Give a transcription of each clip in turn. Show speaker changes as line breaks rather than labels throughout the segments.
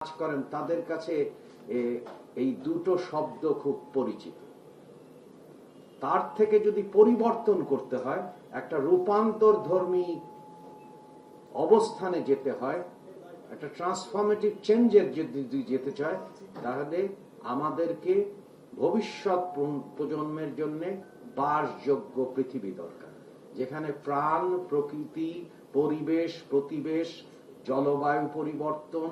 কাজ করেন তাদের কাছে এই দুটো শব্দ খুব পরিচিত। তার থেকে যদি পরিবর্তন করতে হয়, একটা রূপান্তর ধর্মী অবস্থানে যেতে হয়, একটা ট্রান্সফরমেটিভ চেঞ্জের যদি যেতে চায়, তাহলে আমাদেরকে ভবিষ্যৎ প্রজন্মের জন্য বাসযোগ্য পৃথিবী দরকার, যেখানে প্রাণ, প্রকৃতি, পরিবেশ, প্রতিবেশ, জলবায়ু পরিবর্তন,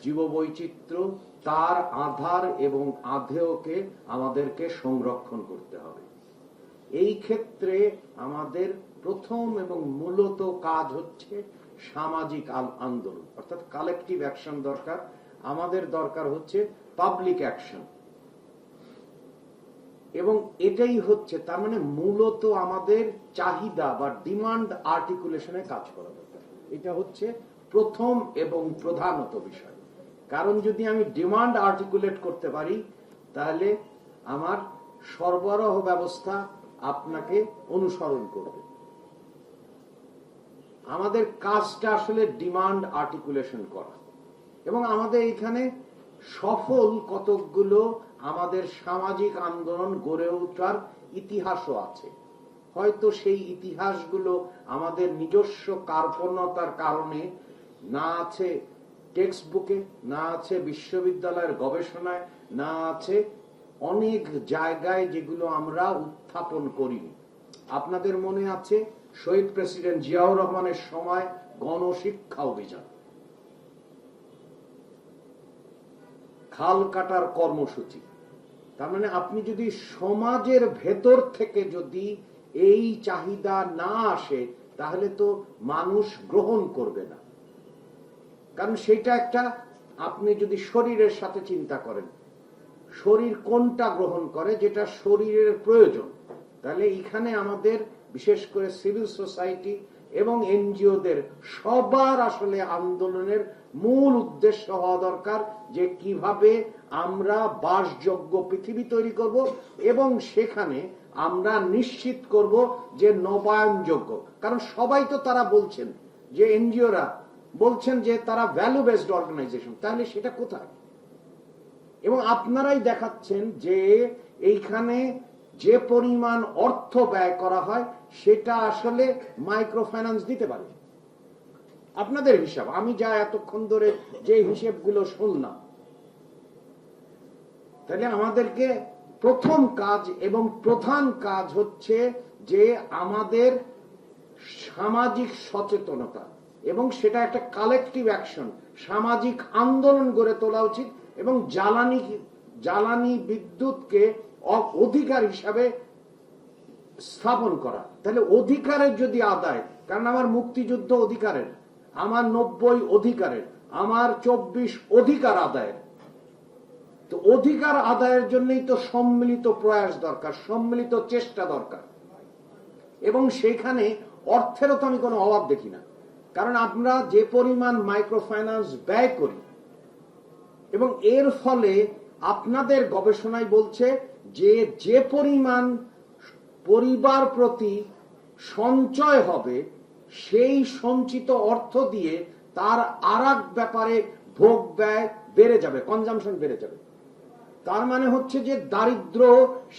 জীববৈচিত্র্য, তার আধার এবং আধেয়কে আমাদেরকে সংরক্ষণ করতে হবে। এই ক্ষেত্রে আমাদের প্রথম এবং মূলত কাজ হচ্ছে সামাজিক আন্দোলন, অর্থাৎ কালেকটিভ অ্যাকশন দরকার। আমাদের দরকার হচ্ছে পাবলিক অ্যাকশন, এবং এটাই হচ্ছে তার মানে মূলত আমাদের চাহিদা বা ডিমান্ড আর্টিকুলেশনে কাজ করা দরকার। এটা হচ্ছে প্রথম এবং প্রধানত বিষয়। কারণ যদি আমি ডিমান্ড আর্টিকুলেট করতে পারি, তাহলে আমার সরবরাহ ব্যবস্থা আপনাকে অনুসরণ করবে। আমাদের কাজটা আসলে ডিমান্ড আর্টিকুলেশন করা, এবং আমাদের এখানে সফল কতকগুলো আমাদের সামাজিক আন্দোলন গড়ে ওঠার ইতিহাসও আছে। হয়তো সেই ইতিহাসগুলো আমাদের নিজস্ব কার্পণ্যতার কারণে না আছে টেক্সট বুকে, না আছে বিশ্ববিদ্যালয়ের গবেষণায়, না আছে অনেক জায়গায় যেগুলো আমরা উত্থাপন করিনি। আপনাদের মনে আছে শহীদ প্রেসিডেন্ট জিয়াউর রহমানের সময় গণশিক্ষা অভিযান, খাল কাটার কর্মসূচি। তার মানে আপনি যদি সমাজের ভেতর থেকে যদি এই চাহিদা না আসে, তাহলে তো মানুষ গ্রহণ করবে না। কারণ সেটা একটা, আপনি যদি শরীরের সাথে চিন্তা করেন, শরীর কোনটা গ্রহণ করে যেটা শরীরের প্রয়োজন, তাহলে এখানে আমাদের বিশেষ করে সিভিল সোসাইটি এবং এনজিওদের সবার আসলে আন্দোলনের মূল উদ্দেশ্য হওয়া দরকার যে কিভাবে আমরা বাসযোগ্য পৃথিবী তৈরি করব, এবং সেখানে আমরা নিশ্চিত করব যে নবায়নযোগ্য। কারণ সবাই তো তারা বলছেন, যে এনজিওরা বলছেন যে তারা ভ্যালু বেসড অর্গানাইজেশন, তাহলে সেটা কোথায়? এবং আপনারাই দেখাচ্ছেন যে এইখানে যে পরিমাণ অর্থ ব্যয় করা হয় সেটা আসলে মাইক্রো ফাইন্যান্স দিতে পারে। আপনাদের হিসাব, আমি যা এতক্ষণ ধরে যে হিসেবগুলো শুনলাম, তাহলে আমাদেরকে প্রথম কাজ এবং প্রধান কাজ হচ্ছে যে আমাদের সামাজিক সচেতনতা, এবং সেটা একটা কালেকটিভ অ্যাকশন, সামাজিক আন্দোলন গড়ে তোলা উচিত, এবং জ্বালানি বিদ্যুৎকে অধিকার হিসাবে স্থাপন করা। তাহলে অধিকারের যদি আদায়, কারণ আমার মুক্তিযুদ্ধ অধিকারের, আমার 90 অধিকারের, আমার 24 অধিকার আদায়ের, তো অধিকার আদায়ের জন্যই তো সম্মিলিত প্রয়াস দরকার, সম্মিলিত চেষ্টা দরকার। এবং সেইখানে অর্থেরও তো আমি কোনো অভাব দেখি না। কারণ আমরা যে পরিমাণ মাইক্রো ফাইন্যান্স ব্যয় করি, এবং এর ফলে আপনাদের গবেষণায় বলছে যে যে পরিমাণ পরিবার প্রতি সঞ্চয় হবে, সেই সঞ্চিত অর্থ দিয়ে তার আরেক ব্যাপারে ভোগ ব্যয় বেড়ে যাবে, কনজাম্পশন বেড়ে যাবে। তার মানে হচ্ছে যে দারিদ্র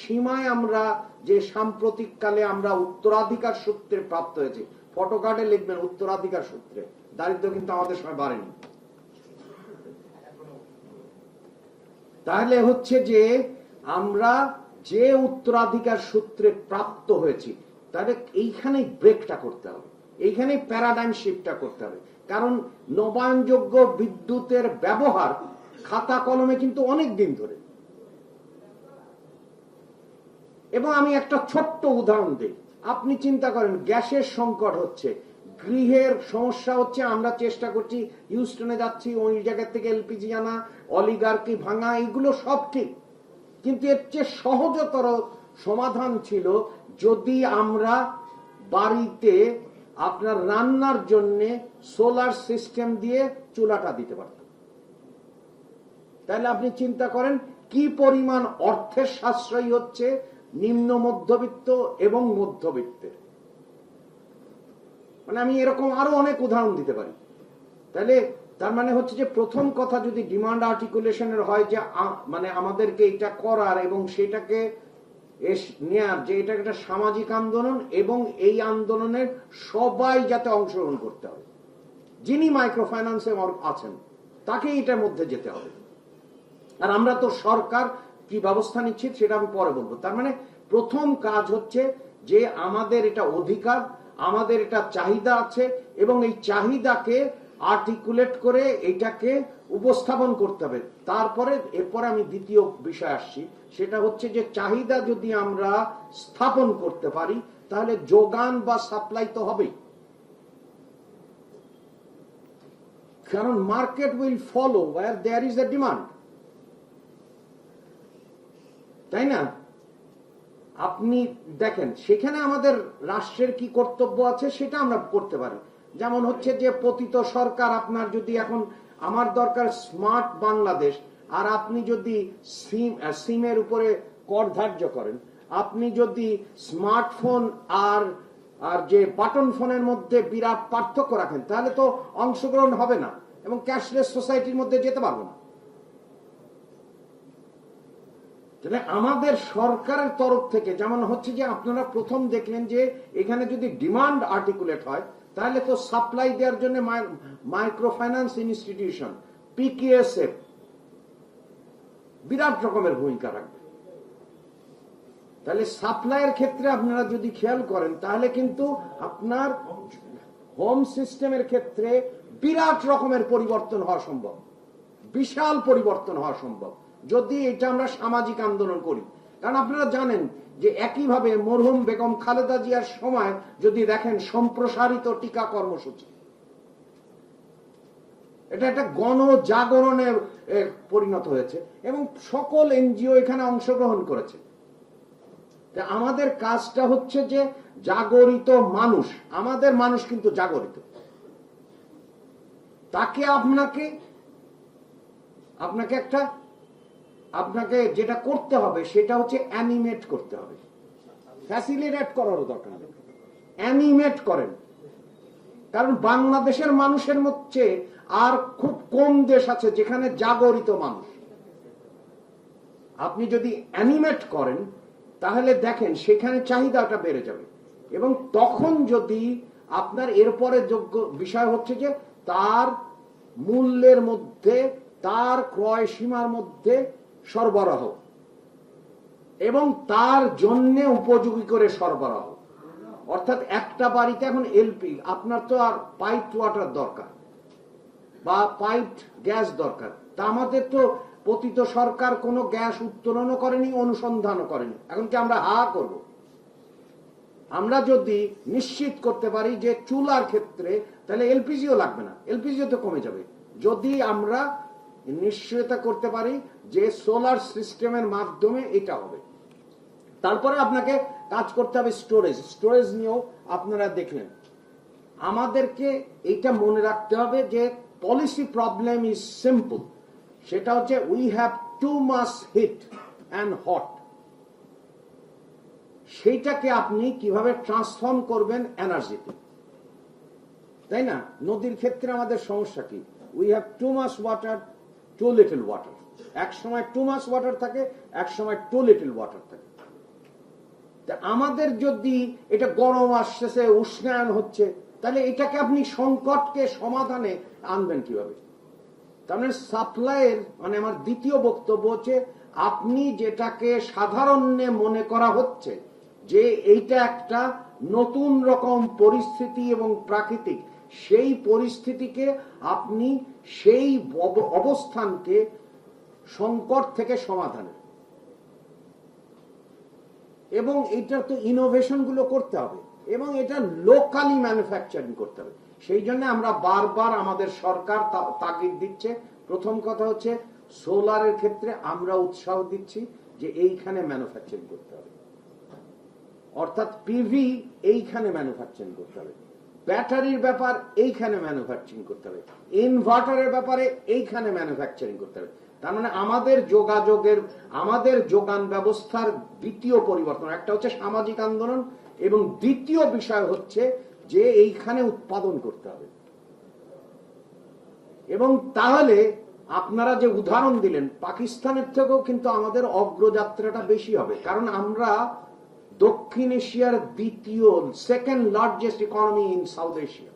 সীমায় আমরা যে সাম্প্রতিক কালে আমরা উত্তরাধিকার সূত্রে প্রাপ্ত হয়েছি, ফটোকার্ডে লিখবেন উত্তরাধিকার সূত্রে, দারিদ্র কিন্তু আমাদের সময় বাড়েনি। তাহলে হচ্ছে যে আমরা যে উত্তরাধিকার সূত্রে প্রাপ্ত হয়েছি, তাহলে এইখানেই ব্রেকটা করতে হবে, এইখানেই প্যারাডাইম শিফটটা করতে হবে। কারণ নবায়নযোগ্য বিদ্যুতের ব্যবহার খাতা কলমে কিন্তু অনেক দিন ধরে। এবং আমি একটা ছোট্ট উদাহরণ দিই, আপনি চিন্তা করেন গ্যাসের সংকট হচ্ছে, গৃহের সমস্যা হচ্ছে, আমরা চেষ্টা করছি হিউস্টনে যাচ্ছি, ওই জায়গা থেকে এলপিজি আনা, অলিগার্কি ভাঙা, এগুলো সব ঠিক, কিন্তু এর চেয়ে সহজতর সমাধান ছিল যদি আমরা বাড়িতে আপনার রান্নার জন্য সোলার সিস্টেম দিয়ে চুলাটা দিতে পারতাম। তাহলে আপনি চিন্তা করেন কি পরিমাণ অর্থের সাশ্রয়ী হচ্ছে নিম্ন মধ্যবিত্ত এবং মধ্যবিত্তের। মানে আমি এরকম আরো অনেক উদাহরণ দিতে পারি। তাহলে তার মানে হচ্ছে যে প্রথম কথা যদি ডিমান্ড আর্টিকুলেশনের হয় যে মানে আমাদেরকে এটা করার এবং সেটাকে নেয়ার, যে এটা একটা সামাজিক আন্দোলন এবং এই আন্দোলনের সবাই যাতে অংশগ্রহণ করতে হবে, যিনি মাইক্রো ফাইন্যান্সে আছেন তাকে এটার মধ্যে যেতে হবে। আর আমরা তো সরকার কি ব্যবস্থা নিচ্ছি সেটা আমি পরে বলবো। তার মানে প্রথম কাজ হচ্ছে যে আমাদের এটা অধিকার, আমাদের এটা চাহিদা আছে এবং এই চাহিদাকে আর্টিকুলেট করে এটাকে উপস্থাপন করতে হবে। তারপরে এরপরে আমি দ্বিতীয় বিষয় আসছি, সেটা হচ্ছে যে চাহিদা যদি আমরা স্থাপন করতে পারি তাহলে যোগান বা সাপ্লাই তো হবেই, কারণ market will follow where there is a demand, তাই না? আপনি দেখেন সেখানে আমাদের রাষ্ট্রের কি কর্তব্য আছে সেটা আমরা করতে পারি। যেমন হচ্ছে যে পতিত সরকার, আপনার যদি এখন আমার দরকার স্মার্ট বাংলাদেশ, আর আপনি যদি সিমের উপরে কর ধার্য করেন, আপনি যদি স্মার্টফোন আর যে বাটন ফোনের মধ্যে বিরাট পার্থক্য রাখেন, তাহলে তো অংশগ্রহণ হবে না এবং ক্যাশলেস সোসাইটির মধ্যে যেতে পারবো না। আমাদের সরকারের তরফ থেকে যেমন হচ্ছে যে আপনারা প্রথম দেখলেন যে এখানে যদি ডিমান্ড আর্টিকুলেট হয় তাহলে তো সাপ্লাই দেওয়ার জন্য মাইক্রো ফাইন্যান্স ইনস্টিটিউশন, পিকেএসএফ বিরাট রকমের ভূমিকা রাখবে। তাহলে সাপ্লাইয়ের ক্ষেত্রে আপনারা যদি খেয়াল করেন তাহলে কিন্তু আপনার হোম সিস্টেমের ক্ষেত্রে বিরাট রকমের পরিবর্তন হওয়া সম্ভব, বিশাল পরিবর্তন হওয়া সম্ভব যদি এটা আমরা সামাজিক আন্দোলন করি। কারণ আপনারা জানেন যে একইভাবে মরহুম বেগম খালেদা জিয়ার সময় যদি দেখেন সম্প্রসারিত টিকা কর্মসূচি, এটা একটা গণজাগরণে পরিণত হয়েছে এবং সকল এনজিও এখানে অংশগ্রহণ করেছে। আমাদের কাজটা হচ্ছে যে জাগরিত মানুষ, আমাদের মানুষ কিন্তু জাগরিত, তাকে আপনাকে যেটা করতে হবে সেটা হচ্ছে অ্যানিমেট করতে হবে, ফ্যাসিলিটেট করারও দরকার নেই, অ্যানিমেট করেন। কারণ বাংলাদেশের মানুষের মধ্যে আর খুব কম দেশ আছে যেখানে জাগরিত মানুষ। আপনি যদি অ্যানিমেট করেন তাহলে দেখেন সেখানে চাহিদাটা বেড়ে যাবে এবং তখন যদি আপনার এরপরে যোগ্য বিষয় হচ্ছে যে তার মূল্যের মধ্যে, তার ক্রয় সীমার মধ্যে সরবরাহ এবং তার জন্য উপযোগী করে সরবরাহ। অর্থাৎ একটা বাড়িতে এখন এলপি, আপনার তো আর পাইপড ওয়াটার দরকার বা পাইপড গ্যাস দরকার, তা আমাদের তো পতিত সরকার কোনো গ্যাস উত্তোলনও করেনি, অনুসন্ধানও করেনি। এখন কি আমরা হা করব? আমরা যদি নিশ্চিত করতে পারি যে চুলার ক্ষেত্রে, তাহলে এলপিজিও লাগবে না, এলপিজিও তো কমে যাবে। যদি আমরা নিশ্চয়তা করতে পারি যে সোলার সিস্টেমের মাধ্যমে এটা হবে, তারপরে আপনাকে কাজ করতে হবে স্টোরেজ নিয়েও আপনারা দেখলেন। আমাদেরকে এটা মনে রাখতে হবে যে পলিসি প্রবলেম ইজ সিম্পল, সেটা হচ্ছে we have too much heat and hot. সেইটাকে আপনি কিভাবে ট্রান্সফর্ম করবেন এনার্জিতে, তাই না? নদীর ক্ষেত্রে আমাদের সমস্যা কি? We have too much water, too little water. এক সময় টু মাচ ওয়াটার থাকে, এক সময় টু লিটল ওয়াটার থাকে। আমাদের যদি এটা গরম আসছে, উষ্ণায়ন হচ্ছে, তাহলে এটাকে আপনি সংকটকে সমাধানে আনবেন কিভাবে? তার মানে সাপ্লাইয়ের, মানে আমার দ্বিতীয় বক্তব্য হচ্ছে আপনি যেটাকে সাধারণে মনে করা হচ্ছে যে এইটা একটা নতুন রকম পরিস্থিতি এবং প্রাকৃতিক, সেই পরিস্থিতিকে আপনি সেই অবস্থানকে সংকট থেকে সমাধানে, এবং এটার তো ইনোভেশন গুলো করতে হবে এবং এটা লোকালি ম্যানুফ্যাকচারিং করতে হবে। সেই জন্য আমরা বারবার আমাদের সরকার তাগিদ দিচ্ছে। প্রথম কথা হচ্ছে সোলারের ক্ষেত্রে আমরা উৎসাহ দিচ্ছি যে এইখানে ম্যানুফ্যাকচারিং করতে হবে, অর্থাৎ পিভি এইখানে ম্যানুফ্যাকচারিং করতে হবে, ব্যাটারির ব্যাপার এইখানে ম্যানুফ্যাকচারিং করতে হবে, ইনভার্টারের ব্যাপারে এইখানে ম্যানুফ্যাকচারিং করতে হবে। তার মানে আমাদের আমাদের যোগান ব্যবস্থার দ্বিতীয় পরিবর্তন, একটা হচ্ছে সামাজিক আন্দোলন এবং দ্বিতীয় বিষয় হচ্ছে যে এইখানে উৎপাদন করতে হবে। এবং তাহলে আপনারা যে উদাহরণ দিলেন, পাকিস্তানের থেকেও কিন্তু আমাদের অগ্রযাত্রাটা বেশি হবে, কারণ আমরা দক্ষিণ এশিয়ার দ্বিতীয়, second largest economy in south Asia.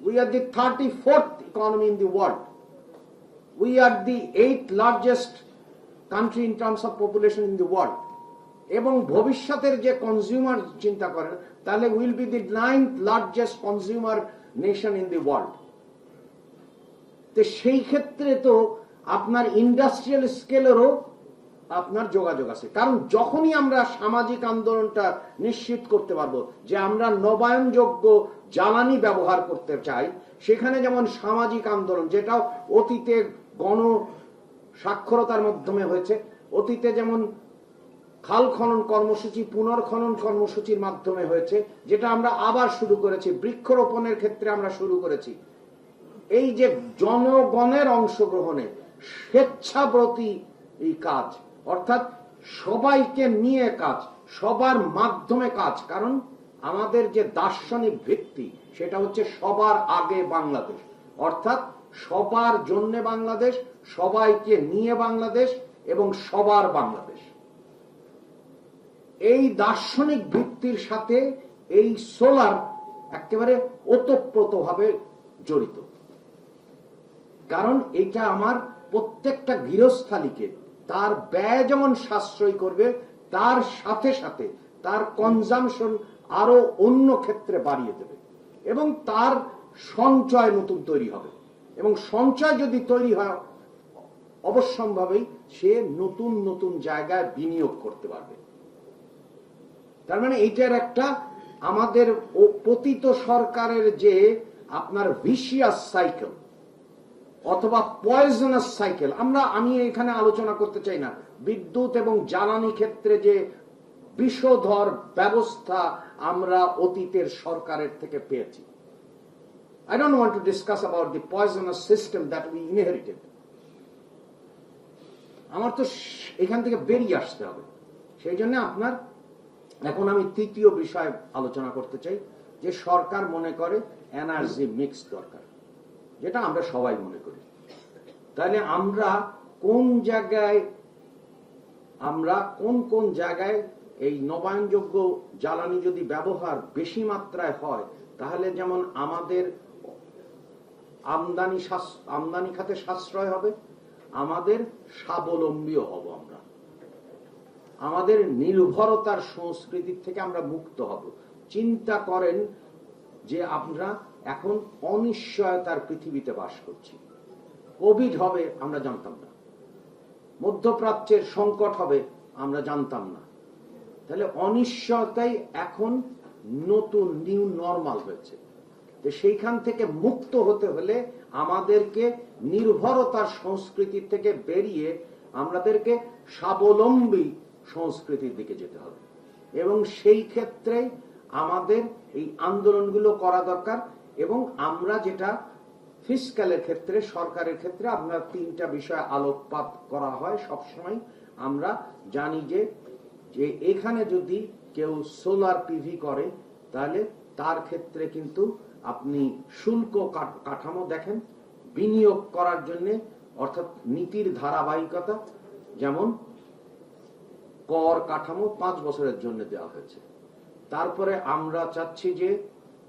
We are the 34th economy in the world. We are the 8th largest country in terms of population in the world. এবং ভবিষ্যতের যে কনজিউমার চিন্তা করেন, তাহলে will be the 9th largest consumer nation in the world. তো সেই ক্ষেত্রে তো আপনার ইন্ডাস্ট্রিয়াল স্কেলেরও আপনার যোগাযোগ আছে, কারণ যখনই আমরা সামাজিক আন্দোলনটা নিশ্চিত করতে পারবো যে আমরা নবায়নযোগ্য জ্বালানি ব্যবহার করতে চাই, সেখানে যেমন সামাজিক আন্দোলন, যেটা অতীতে গণ সাক্ষরতার মাধ্যমে হয়েছে, অতীতে যেমন খাল খনন কর্মসূচি, পুনর্খনন কর্মসূচির মাধ্যমে হয়েছে, যেটা আমরা আবার শুরু করেছি, বৃক্ষরোপণের ক্ষেত্রে আমরা শুরু করেছি। এই যে জনগণের অংশগ্রহণে স্বেচ্ছাব্রতী এই কাজ, অর্থাৎ সবাইকে নিয়ে কাজ, সবার মাধ্যমে কাজ, কারণ আমাদের যে দার্শনিক ভিত্তি সেটা হচ্ছে সবার আগে বাংলাদেশ, অর্থাৎ সবার জন্য বাংলাদেশ, সবাইকে নিয়ে বাংলাদেশ এবং সবার বাংলাদেশ। এই দার্শনিক ভিত্তির সাথে এই সোলার একেবারে ওতপ্রোতভাবে জড়িত, কারণ এটা আমার প্রত্যেকটা গৃহস্থালীকে তার ব্যয় যেমন সাশ্রয় করবে, তার সাথে সাথে তার কনজামশন আরো অন্য ক্ষেত্রে বাড়িয়ে দেবে এবং তার সঞ্চয় নতুন তৈরি হবে, এবং সঞ্চয় যদি তৈরি হয় অবশ্যম্ভাবেই সে নতুন নতুন জায়গায় বিনিয়োগ করতে পারবে। তার মানে এইটার একটা আমাদের পতিত সরকারের যে আপনার ভিশিয়াস সাইকেল অথবা পয়জনাস সাইকেল, আমি এখানে আলোচনা করতে চাই না বিদ্যুৎ এবং জ্বালানি ক্ষেত্রে যে বিষধর ব্যবস্থা আমরা অতীতের সরকারের থেকে পেয়েছি। I don't want to discuss about the poisonous system that we inherited. আমার তো এখান থেকে বেরিয়ে আসতে হবে। সেই জন্য আপনার এখন আমি তৃতীয় বিষয় আলোচনা করতে চাই, যে সরকার মনে করে এনার্জি মিক্স দরকার, যেটা আমরা সবাই মনে করি। তাহলে আমরা কোন জায়গায় এই নবায়নযোগ্য জ্বালানি যদি ব্যবহার বেশি মাত্রায় হয়, তাহলে যেমন আমাদের আমদানি খাতে সাশ্রয় হবে, আমাদের স্বাবলম্বীও হব, আমাদের নির্ভরতার সংস্কৃতির থেকে আমরা মুক্ত হব। চিন্তা করেন যে আমরা এখন অনিশ্চয়তার পৃথিবীতে বাস করছি। কোভিড হবে আমরা জানতাম না, মধ্যপ্রাচ্যের সংকট হবে আমরা জানতাম না। তাহলে অনিশ্চয়তাই এখন নতুন নিউ নরমাল হয়েছে। তো সেইখান থেকে মুক্ত হতে হলে আমাদেরকে নির্ভরতার সংস্কৃতি থেকে বেরিয়ে আমাদেরকে স্বাবলম্বী সংস্কৃতির দিকে যেতে হবে, এবং সেই ক্ষেত্রে আমাদের এই আন্দোলনগুলো করা দরকার। এবং আমরা যেটা ফিসক্যালের ক্ষেত্রে, সরকারের ক্ষেত্রে আপনার তিনটা বিষয় আলোকপাত করা হয় সবসময়। আমরা জানি যে এখানে যদি কেউ সোলার পিভি করে, তাহলে তার ক্ষেত্রে কিন্তু আপনি শুল্ক কাঠামো দেখেন বিনিয়োগ করার জন্য, অর্থাৎ নীতির ধারাবাহিকতা, যেমন কর কাঠামো 5 বছরের জন্য দেওয়া হয়েছে। তারপরে আমরা চাচ্ছি যে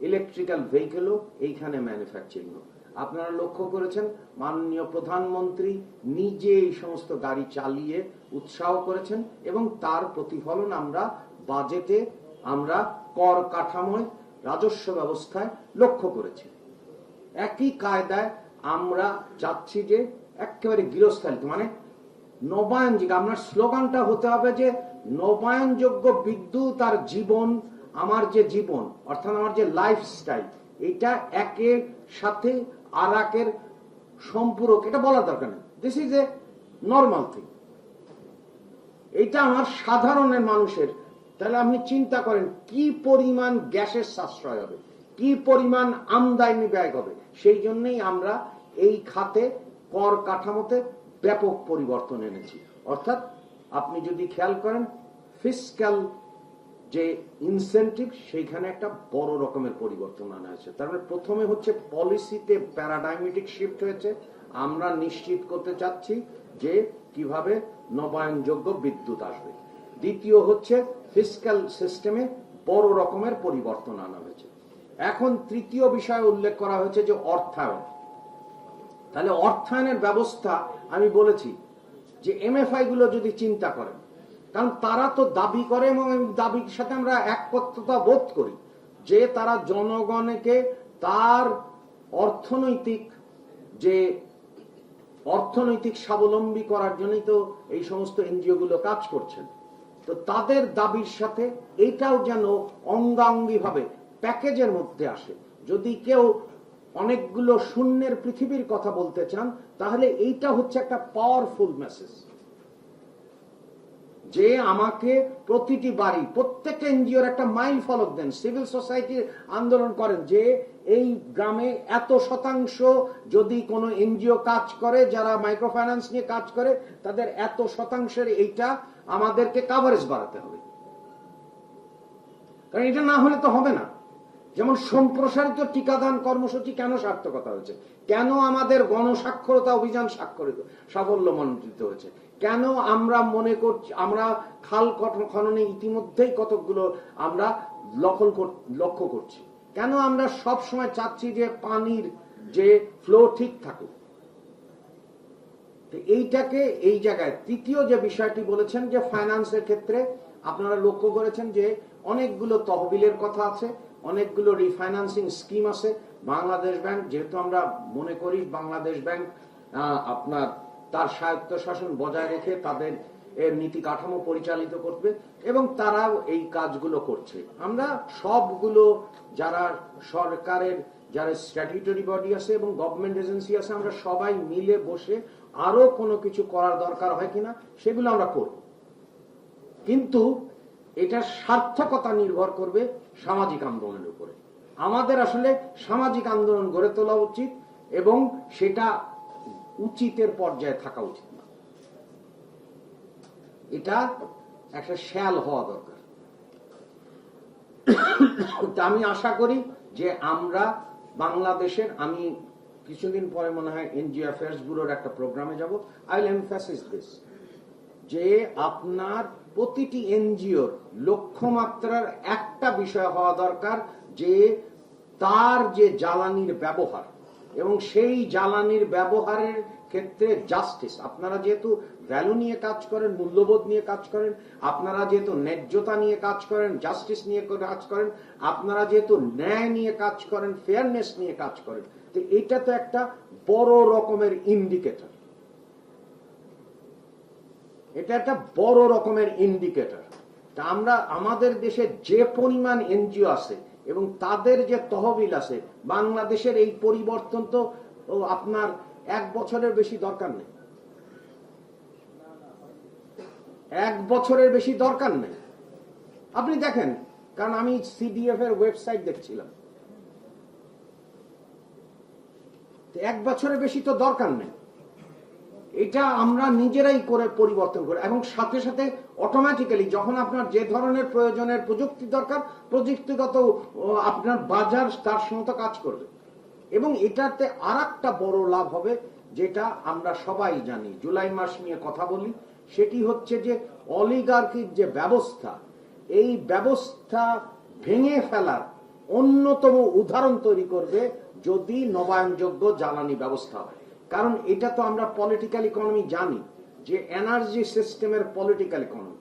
ইলেকট্রিক্যাল ভেহিকেলও এইখানে ম্যানুফ্যাকচারিং। আপনারা লক্ষ্য করেছেন মাননীয় প্রধানমন্ত্রী নিজে এই সমস্ত গাড়ি চালিয়ে উৎসাহ করেছেন, এবং তার প্রতিফলন আমরা বাজেটে, আমরা কর কাঠামোয়, রাজস্ব ব্যবস্থায় লক্ষ্য করেছি। একই কায়দায় আমরা চাচ্ছি যে একেবারে গৃহস্থালী, মানে নবায়নযোগ্য, আপনার স্লোগানটা হতে হবে যে নবায়নযোগ্য বিদ্যুৎ আর জীবন, আমার যে জীবন অর্থাৎ আমার যে লাইফস্টাইল, এটা একের সাথে আর একের সম্পূরক, এটা বলা দরকার নেই। This is a normal thing, এটা আমার সাধারণের মানুষের। তাহলে আপনি চিন্তা করেন কি পরিমাণ গ্যাসের সাশ্রয় হবে, কি পরিমাণ আমদানি ব্যয় হবে। সেই জন্যই আমরা এই খাতে কর কাঠামোতে ব্যাপক পরিবর্তন এনেছি। অর্থাৎ আপনি যদি খেয়াল করেন ফিসক্যাল যে ইনসেন্টিভ, সেইখানে একটা বড় রকমের পরিবর্তন আনা হয়েছে। তার মানে প্রথমে হচ্ছে পলিসিতে প্যারাডাইমেটিক শিফট হয়েছে, আমরা নিশ্চিত করতে চাচ্ছি যে কিভাবে নবায়নযোগ্য বিদ্যুৎ আসবে। দ্বিতীয় হচ্ছে ফিসক্যাল সিস্টেমে বড় রকমের পরিবর্তন আনা হয়েছে। এখন তৃতীয় বিষয় উল্লেখ করা হয়েছে যে অর্থায়ন। তাহলে অর্থায়নের ব্যবস্থা আমি বলেছি যে এমএফআই গুলো যদি চিন্তা করেন, কারণ তারা তো দাবি করে এবং দাবির সাথে আমরা একত্রতা বোধ করি যে তারা জনগণকে তার অর্থনৈতিক স্বাবলম্বী করার জন্যই তো এই সমস্ত এনজিও গুলো কাজ করছেন। তো তাদের দাবির সাথে এইটাও যেন অঙ্গাঙ্গি ভাবে প্যাকেজের মধ্যে আসে। যদি কেউ অনেকগুলো শূন্যের পৃথিবীর কথা বলতে চান, তাহলে এইটা হচ্ছে একটা পাওয়ারফুল মেসেজ যে আমাকে প্রতিটি বাড়ি, প্রত্যেকটা এনজিওর একটা মাইল ফলক দেন, সিভিল সোসাইটির আন্দোলন করেন যে এই গ্রামে এত শতাংশ যদি কোনো এনজিও কাজ করে, যারা মাইক্রো ফাইন্যান্স নিয়ে কাজ করে, তাদের এত শতাংশের এইটা আমাদেরকে কাভারেজ বাড়াতে হবে। কারণ এটা না হলে তো হবে না। যেমন সম্প্রসারিত টিকাদান কর্মসূচি কেন সার্থকতা হয়েছে, কেন আমাদের গণস্বাক্ষরতা অভিযান সাফল্যমণ্ডিত হয়েছে, কেন আমরা মনে করছি আমরা খাল খননে ইতিমধ্যেই কতকগুলো আমরা লক্ষ্য করছি, কেন আমরা সব সময় চাচ্ছি যে পানির যে ফ্লো ঠিক থাকুক। এইটাকে এই জায়গায় তৃতীয় যে বিষয়টি বলেছেন যে ফাইন্যান্সের ক্ষেত্রে আপনারা লক্ষ্য করেছেন যে অনেকগুলো তহবিলের কথা আছে, অনেকগুলো রিফাইন্যান্সিং স্কিম আছে। বাংলাদেশ ব্যাংক, যেহেতু আমরা মনে করি বাংলাদেশ ব্যাংক আপনার তার স্বায়ত্তশাসন বজায় রেখে তাদের এর নীতি কাঠামো পরিচালিত করবে এবং তারাও এই কাজগুলো করছে। আমরা সবগুলো যারা সরকারের যারা স্ট্যাটিউটরি বডি আছে এবং গভর্নমেন্ট এজেন্সি আছে, আমরা সবাই মিলে বসে আরো কোনো কিছু করার দরকার হয় কিনা সেগুলো আমরা করব। কিন্তু এটা সার্থকতা নির্ভর করবে সামাজিক আন্দোলনের উপরে। আমাদের আসলে সামাজিক আন্দোলন গড়ে তোলা উচিত এবং সেটা উচিতের পর্যায়ে থাকা উচিত না, এটা একটা শ্যাল হওয়া দরকার। আমি আশা করি যে আমরা বাংলাদেশের, আমি কিছুদিন পরে মনে হয় এনজিও অ্যাফেয়ার্স ব্যুরোর একটা প্রোগ্রামে যাব, আই উইল এমফাসিস দিস যে আপনার প্রতিটি এনজিওর লক্ষ্যমাত্রার একটা বিষয় হওয়া দরকার যে তার যে জ্বালানির ব্যবহার এবং সেই জ্বালানির ব্যবহারের ক্ষেত্রে জাস্টিস। আপনারা যেহেতু ভ্যালু নিয়ে কাজ করেন, মূল্যবোধ নিয়ে কাজ করেন, আপনারা যেহেতু ন্যায্যতা নিয়ে কাজ করেন, জাস্টিস নিয়ে কাজ করেন, আপনারা যেহেতু ন্যায় নিয়ে কাজ করেন, ফেয়ারনেস নিয়ে কাজ করেন, তো এটা তো একটা বড় রকমের ইন্ডিকেটর। এটা একটা বড় রকমের ইন্ডিকেটর। তা আমরা আমাদের দেশে যে পরিমাণ এনজিও আছে এবং তাদের যে তহবিল আছে, বাংলাদেশের এই পরিবর্তন তো আপনার 1 বছরের বেশি দরকার নেই, 1 বছরের বেশি দরকার নেই। আপনি দেখেন, কারণ আমি সিডিএফ এর ওয়েবসাইট দেখছিলাম, 1 বছরের বেশি তো দরকার নেই। এটা আমরা নিজেরাই করে পরিবর্তন করি এবং সাথে সাথে অটোমেটিক্যালি যখন আপনার যে ধরনের প্রয়োজনের প্রযুক্তি দরকার, প্রযুক্তিগত আপনার বাজার তার সঙ্গে কাজ করবে। এবং এটাতে আরেকটা বড় লাভ হবে, যেটা আমরা সবাই জানি, জুলাই মাস নিয়ে কথা বলি, সেটি হচ্ছে যে অলিগার্কির যে ব্যবস্থা, এই ব্যবস্থা ভেঙে ফেলার অন্যতম উদাহরণ তৈরি করবে যদি নবায়নযোগ্য জ্বালানি ব্যবস্থা হয়। কারণ এটা তো আমরা পলিটিক্যাল ইকোনমি জানি যে এনার্জি সিস্টেমের পলিটিক্যাল ইকোনমি,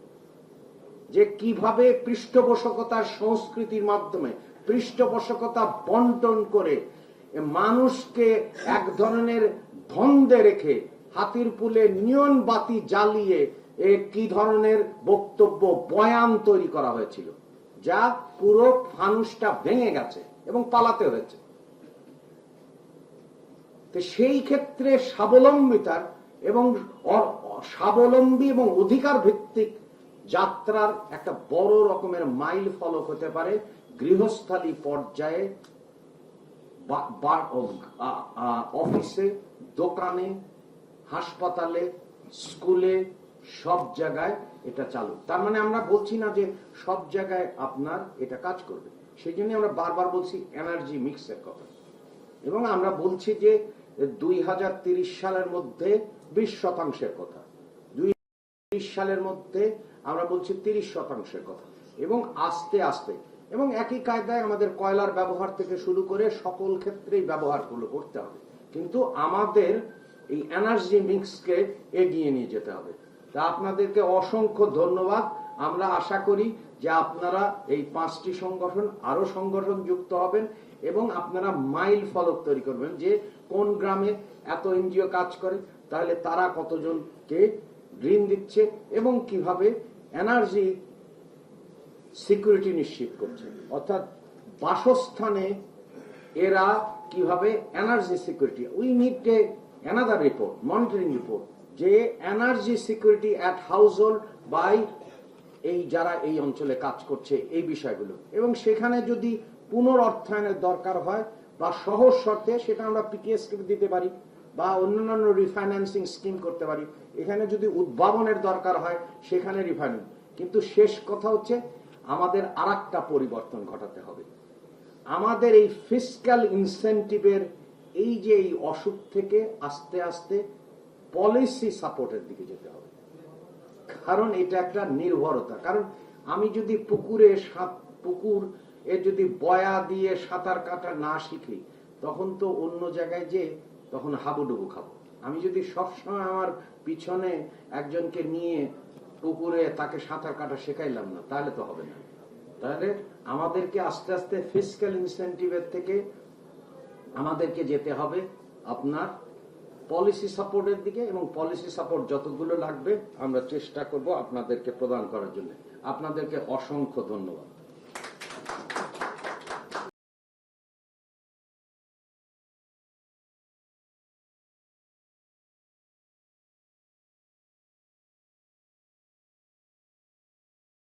যে কিভাবে পৃষ্ঠপোষকতার সংস্কৃতির মাধ্যমে পৃষ্ঠপোষকতা বন্টন করে মানুষকে এক ধরনের দ্বন্দ্বে রেখে হাতির পুলে নিয়ন বাতি জ্বালিয়ে কি ধরনের বক্তব্য বয়ান তৈরি করা হয়েছিল, যা পুরো ফানুসটা ভেঙে গেছে এবং পালাতে হয়েছে। সেই ক্ষেত্রে স্বাবলম্বিতার এবং স্বাবলম্বী এবং অধিকার ভিত্তিক যাত্রার একটা বড় রকমের মাইল ফলক হতে পারে গৃহস্থালী পর্যায়ে, অফিসে, দোকানে, হাসপাতালে, স্কুলে, সব জায়গায় এটা চালু। তার মানে আমরা বলছি না যে সব জায়গায় আপনার এটা কাজ করবে, সেই জন্য আমরা বারবার বলছি এনার্জি মিক্সের কথা। এবং আমরা বলছি যে 2030 সালের মধ্যে 20% কথা, 2030 সালের মধ্যে আমরা বলছি 30% কথা, এবং আস্তে আস্তে এবং একই কায়দায় আমাদের কয়লার ব্যবহার থেকে শুরু করে সকল ক্ষেত্রেই ব্যবহারগুলো করতে হবে। কিন্তু আমাদের এই এনার্জি মিক্সকে এগিয়ে নিয়ে যেতে হবে। তা আপনাদেরকে অসংখ্য ধন্যবাদ। আমরা আশা করি যে আপনারা এই 5টি সংগঠন আরো সংগঠন যুক্ত হবেন এবং আপনারা মাইল ফলক তৈরি করবেন যে কোন গ্রামে এত এনজিও কাজ করে, তাহলে তারা কতজনকে ঋণ দিচ্ছে এবং কিভাবে এনার্জি সিকিউরিটি নিশ্চিত করছে, অর্থাৎ বাসস্থানে এরা কিভাবে energy security. We need a another report, monitoring report, যে energy security at household by এই যারা এই অঞ্চলে কাজ করছে এই বিষয়গুলো। এবং সেখানে যদি পুনরঅর্থায়নের দরকার হয় বা সহজ শর্তে, সেটা আমরা পিটিএস কে দিতে পারি বা অন্যান্য রিফাইন্যান্সিং স্কিম করতে পারি। এখানে যদি উদ্ভাবনের দরকার হয় সেখানে রিফাইন্যান্স। কিন্তু শেষ কথা হচ্ছে আমাদের আরেকটা পরিবর্তন ঘটাতে হবে। আমাদের এই ফিসক্যাল ইনসেন্টিভের এই যে এই অসুখ থেকে আস্তে আস্তে পলিসি সাপোর্টের দিকে যেতে হবে। কারণ এটা একটা নির্ভরতা। কারণ আমি যদি পুকুর এ যদি বয়া দিয়ে সাঁতার কাটা না শিখি, তখন তো অন্য জায়গায় যে তখন হাবুডুবু খাবো। আমি যদি সবসময় আমার পিছনে একজনকে নিয়ে পুকুরে তাকে সাঁতার কাটা শেখাইলাম না, তাহলে তো হবে না। তাহলে আমাদেরকে আস্তে আস্তে ফিসক্যাল ইনসেন্টিভের থেকে আমাদেরকে যেতে হবে আপনার পলিসি সাপোর্টের দিকে, এবং পলিসি সাপোর্ট যতগুলো লাগবে আমরা চেষ্টা করব আপনাদেরকে প্রদান করার জন্য। আপনাদেরকে অসংখ্য ধন্যবাদ।